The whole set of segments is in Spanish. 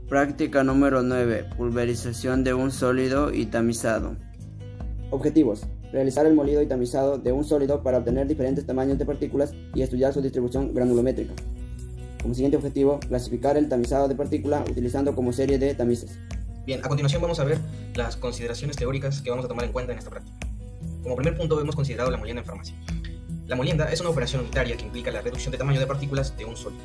Práctica número 9. Pulverización de un sólido y tamizado. Objetivos. Realizar el molido y tamizado de un sólido para obtener diferentes tamaños de partículas y estudiar su distribución granulométrica. Como siguiente objetivo, clasificar el tamizado de partícula utilizando como serie de tamices. Bien, a continuación vamos a ver las consideraciones teóricas que vamos a tomar en cuenta en esta práctica. Como primer punto hemos considerado la molienda en farmacia. La molienda es una operación unitaria que implica la reducción de tamaño de partículas de un sólido.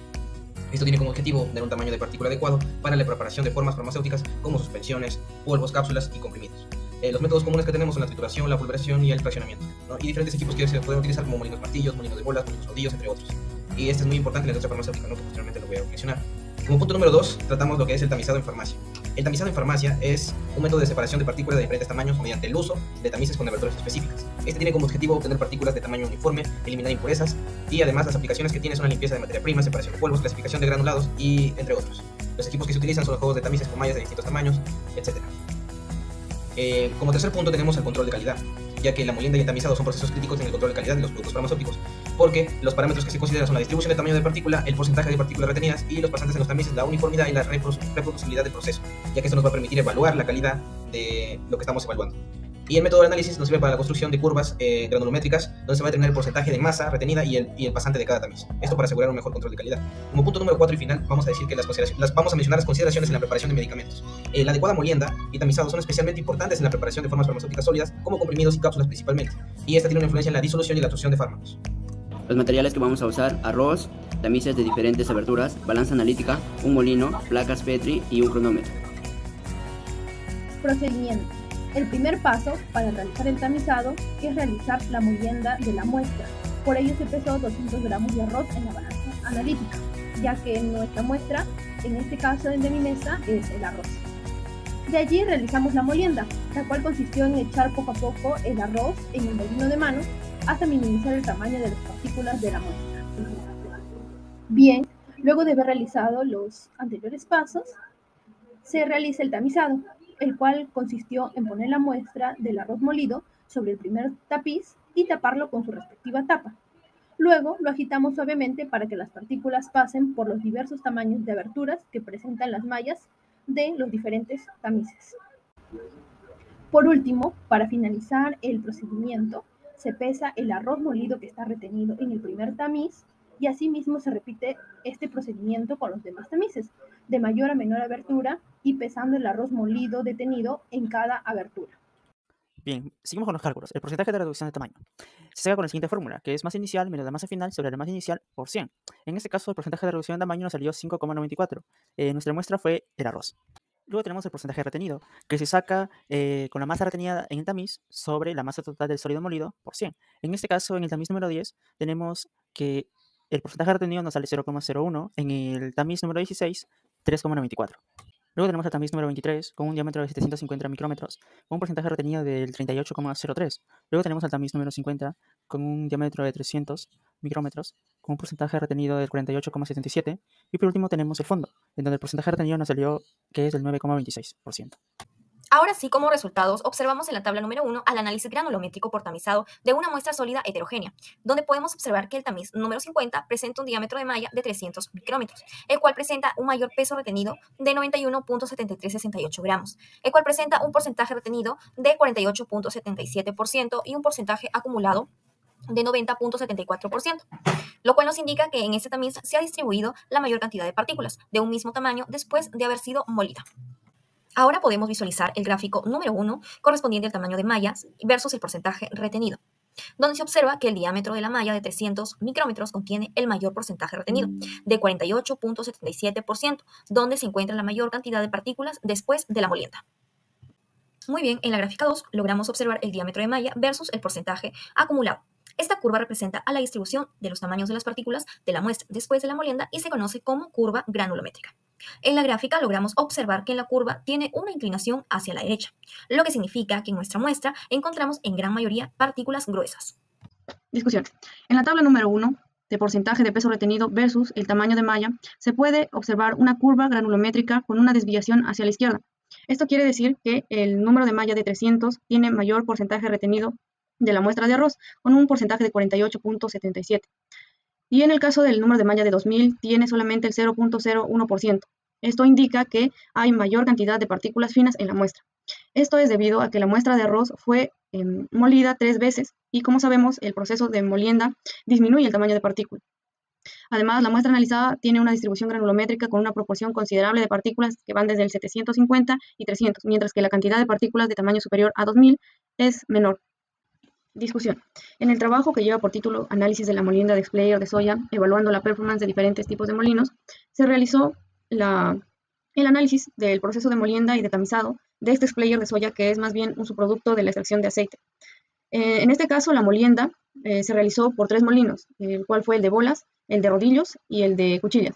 Esto tiene como objetivo tener un tamaño de partícula adecuado para la preparación de formas farmacéuticas como suspensiones, polvos, cápsulas y comprimidos. Los métodos comunes que tenemos son la trituración, la pulverización y el fraccionamiento, ¿no? Y diferentes equipos que se pueden utilizar como molinos martillos, molinos de bolas, molinos rodillos, entre otros. Y este es muy importante en la industria farmacéutica, ¿no? Que posteriormente lo voy a mencionar. Como punto número 2, tratamos lo que es el tamizado en farmacia. El tamizado en farmacia es un método de separación de partículas de diferentes tamaños mediante el uso de tamices con aberturas específicas. Este tiene como objetivo obtener partículas de tamaño uniforme, eliminar impurezas y además las aplicaciones que tiene son la limpieza de materia prima, separación de polvos, clasificación de granulados y entre otros. Los equipos que se utilizan son los juegos de tamices con mallas de distintos tamaños, etc. Como tercer punto tenemos el control de calidad, ya que la molienda y el tamizado son procesos críticos en el control de calidad de los productos farmacéuticos, porque los parámetros que se consideran son la distribución de tamaño de partícula, el porcentaje de partículas retenidas y los pasantes en los tamices, la uniformidad y la reproducibilidad del proceso, ya que esto nos va a permitir evaluar la calidad de lo que estamos evaluando. Y el método de análisis nos sirve para la construcción de curvas granulométricas, donde se va a determinar el porcentaje de masa retenida y el pasante de cada tamiz. Esto para asegurar un mejor control de calidad. Como punto número 4 y final, vamos a decir que vamos a mencionar las consideraciones en la preparación de medicamentos. La adecuada molienda y tamizado son especialmente importantes en la preparación de formas farmacéuticas sólidas, como comprimidos y cápsulas principalmente. Y esta tiene una influencia en la disolución y la absorción de fármacos. Los materiales que vamos a usar: arroz, tamices de diferentes aberturas, balanza analítica, un molino, placas Petri y un cronómetro. Procedimiento. El primer paso para realizar el tamizado es realizar la molienda de la muestra. Por ello se pesó 200 gramos de arroz en la balanza analítica, ya que nuestra muestra, en este caso de mi mesa, es el arroz. De allí realizamos la molienda, la cual consistió en echar poco a poco el arroz en el molino de mano hasta minimizar el tamaño de las partículas de la muestra. Bien, luego de haber realizado los anteriores pasos, se realiza el tamizado, el cual consistió en poner la muestra del arroz molido sobre el primer tapiz y taparlo con su respectiva tapa. Luego lo agitamos suavemente para que las partículas pasen por los diversos tamaños de aberturas que presentan las mallas de los diferentes tamices. Por último, para finalizar el procedimiento, se pesa el arroz molido que está retenido en el primer tamiz y asimismo se repite este procedimiento con los demás tamices, de mayor a menor abertura y pesando el arroz molido detenido en cada abertura. Bien, seguimos con los cálculos. El porcentaje de reducción de tamaño se saca con la siguiente fórmula, que es masa inicial menos la masa final sobre la masa inicial por 100. En este caso, el porcentaje de reducción de tamaño nos salió 5,94. Nuestra muestra fue el arroz. Luego tenemos el porcentaje retenido, que se saca con la masa retenida en el tamiz sobre la masa total del sólido molido por 100. En este caso, en el tamiz número 10, tenemos que el porcentaje retenido nos sale 0,01, en el tamiz número 16, 3,94. Luego tenemos el tamiz número 23, con un diámetro de 750 micrómetros, con un porcentaje retenido del 38,03. Luego tenemos el tamiz número 50, con un diámetro de 300 micrómetros, con un porcentaje retenido del 48,77. Y por último tenemos el fondo, en donde el porcentaje retenido nos salió que es del 9,26%. Ahora sí, como resultados, observamos en la tabla número 1 al análisis granulométrico por tamizado de una muestra sólida heterogénea, donde podemos observar que el tamiz número 50 presenta un diámetro de malla de 300 micrómetros, el cual presenta un mayor peso retenido de 91,7368 gramos, el cual presenta un porcentaje retenido de 48,77% y un porcentaje acumulado de 90,74%, lo cual nos indica que en este tamiz se ha distribuido la mayor cantidad de partículas de un mismo tamaño después de haber sido molida. Ahora podemos visualizar el gráfico número 1 correspondiente al tamaño de mallas versus el porcentaje retenido, donde se observa que el diámetro de la malla de 300 micrómetros contiene el mayor porcentaje retenido, de 48,77%, donde se encuentra la mayor cantidad de partículas después de la molienda. Muy bien, en la gráfica 2 logramos observar el diámetro de malla versus el porcentaje acumulado. Esta curva representa a la distribución de los tamaños de las partículas de la muestra después de la molienda y se conoce como curva granulométrica. En la gráfica logramos observar que en la curva tiene una inclinación hacia la derecha, lo que significa que en nuestra muestra encontramos en gran mayoría partículas gruesas. Discusión. En la tabla número 1, de porcentaje de peso retenido versus el tamaño de malla, se puede observar una curva granulométrica con una desviación hacia la izquierda. Esto quiere decir que el número de malla de 300 tiene mayor porcentaje retenido de la muestra de arroz, con un porcentaje de 48,77. Y en el caso del número de malla de 2000, tiene solamente el 0,01%. Esto indica que hay mayor cantidad de partículas finas en la muestra. Esto es debido a que la muestra de arroz fue molida 3 veces y, como sabemos, el proceso de molienda disminuye el tamaño de partícula. Además, la muestra analizada tiene una distribución granulométrica con una proporción considerable de partículas que van desde el 750 y 300, mientras que la cantidad de partículas de tamaño superior a 2000 es menor. Discusión. En el trabajo que lleva por título Análisis de la molienda de explayer de soya, evaluando la performance de diferentes tipos de molinos, se realizó el análisis del proceso de molienda y de tamizado de este explayer de soya, que es más bien un subproducto de la extracción de aceite. En este caso, la molienda se realizó por 3 molinos, el cual fue el de bolas, el de rodillos y el de cuchillas.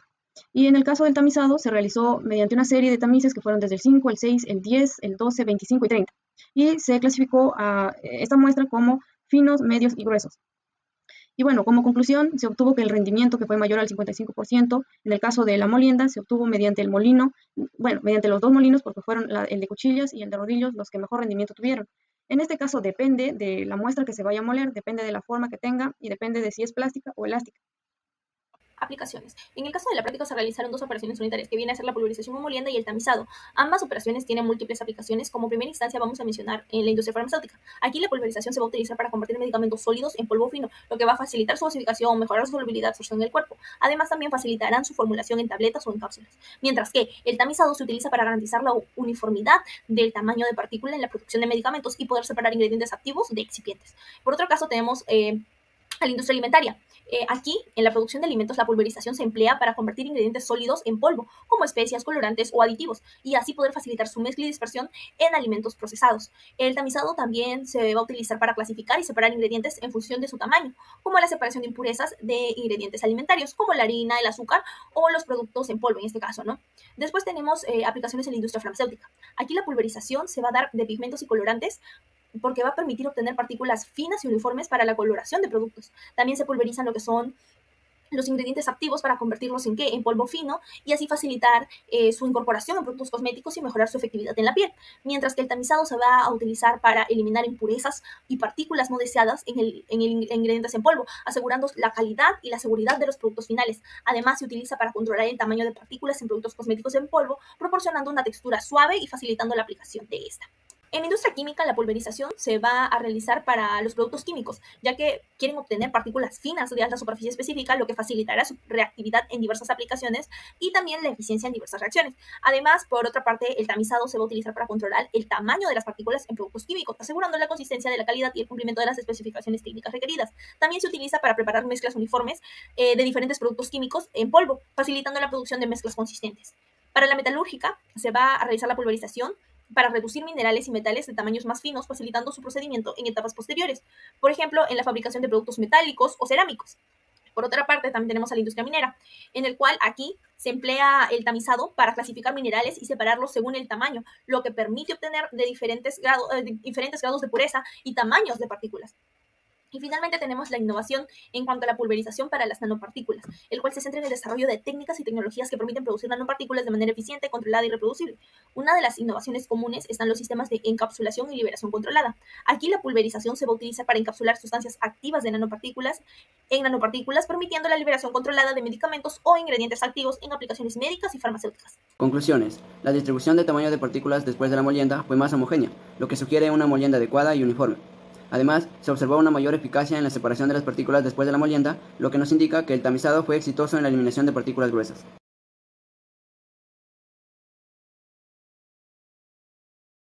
Y en el caso del tamizado se realizó mediante una serie de tamices que fueron desde el 5, el 6, el 10, el 12, 25 y 30. Y se clasificó a esta muestra como finos, medios y gruesos. Y bueno, como conclusión, se obtuvo que el rendimiento, que fue mayor al 55%, en el caso de la molienda, se obtuvo mediante el molino, bueno, mediante los 2 molinos, porque fueron el de cuchillas y el de rodillos los que mejor rendimiento tuvieron. En este caso depende de la muestra que se vaya a moler, depende de la forma que tenga y depende de si es plástica o elástica. Aplicaciones. En el caso de la práctica se realizaron 2 operaciones unitarias, que viene a ser la pulverización o molienda y el tamizado. Ambas operaciones tienen múltiples aplicaciones. Como primera instancia vamos a mencionar en la industria farmacéutica. Aquí la pulverización se va a utilizar para convertir medicamentos sólidos en polvo fino, lo que va a facilitar su dosificación, mejorar su solubilidad, absorción en el cuerpo. Además, también facilitarán su formulación en tabletas o en cápsulas. Mientras que el tamizado se utiliza para garantizar la uniformidad del tamaño de partícula en la producción de medicamentos y poder separar ingredientes activos de excipientes. Por otro caso, tenemos a la industria alimentaria. Aquí, en la producción de alimentos, la pulverización se emplea para convertir ingredientes sólidos en polvo, como especias, colorantes o aditivos, y así poder facilitar su mezcla y dispersión en alimentos procesados. El tamizado también se va a utilizar para clasificar y separar ingredientes en función de su tamaño, como la separación de impurezas de ingredientes alimentarios, como la harina, el azúcar o los productos en polvo, en este caso, ¿no? Después tenemos aplicaciones en la industria farmacéutica. Aquí la pulverización se va a dar de pigmentos y colorantes, porque va a permitir obtener partículas finas y uniformes para la coloración de productos. También se pulverizan lo que son los ingredientes activos para convertirlos en polvo fino y así facilitar su incorporación en productos cosméticos y mejorar su efectividad en la piel. Mientras que el tamizado se va a utilizar para eliminar impurezas y partículas no deseadas en ingredientes en polvo, asegurando la calidad y la seguridad de los productos finales. Además, se utiliza para controlar el tamaño de partículas en productos cosméticos en polvo, proporcionando una textura suave y facilitando la aplicación de esta. En la industria química, la pulverización se va a realizar para los productos químicos, ya que quieren obtener partículas finas de alta superficie específica, lo que facilitará su reactividad en diversas aplicaciones y también la eficiencia en diversas reacciones. Además, por otra parte, el tamizado se va a utilizar para controlar el tamaño de las partículas en productos químicos, asegurando la consistencia de la calidad y el cumplimiento de las especificaciones técnicas requeridas. También se utiliza para preparar mezclas uniformes de diferentes productos químicos en polvo, facilitando la producción de mezclas consistentes. Para la metalúrgica, se va a realizar la pulverización para reducir minerales y metales de tamaños más finos, facilitando su procedimiento en etapas posteriores, por ejemplo, en la fabricación de productos metálicos o cerámicos. Por otra parte, también tenemos a la industria minera, en el cual aquí se emplea el tamizado para clasificar minerales y separarlos según el tamaño, lo que permite obtener de diferentes grados de pureza y tamaños de partículas. Y finalmente tenemos la innovación en cuanto a la pulverización para las nanopartículas, el cual se centra en el desarrollo de técnicas y tecnologías que permiten producir nanopartículas de manera eficiente, controlada y reproducible. Una de las innovaciones comunes están los sistemas de encapsulación y liberación controlada. Aquí la pulverización se va a utilizar para encapsular sustancias activas de nanopartículas en nanopartículas, permitiendo la liberación controlada de medicamentos o ingredientes activos en aplicaciones médicas y farmacéuticas. Conclusiones. La distribución de tamaño de partículas después de la molienda fue más homogénea, lo que sugiere una molienda adecuada y uniforme. Además, se observó una mayor eficacia en la separación de las partículas después de la molienda, lo que nos indica que el tamizado fue exitoso en la eliminación de partículas gruesas.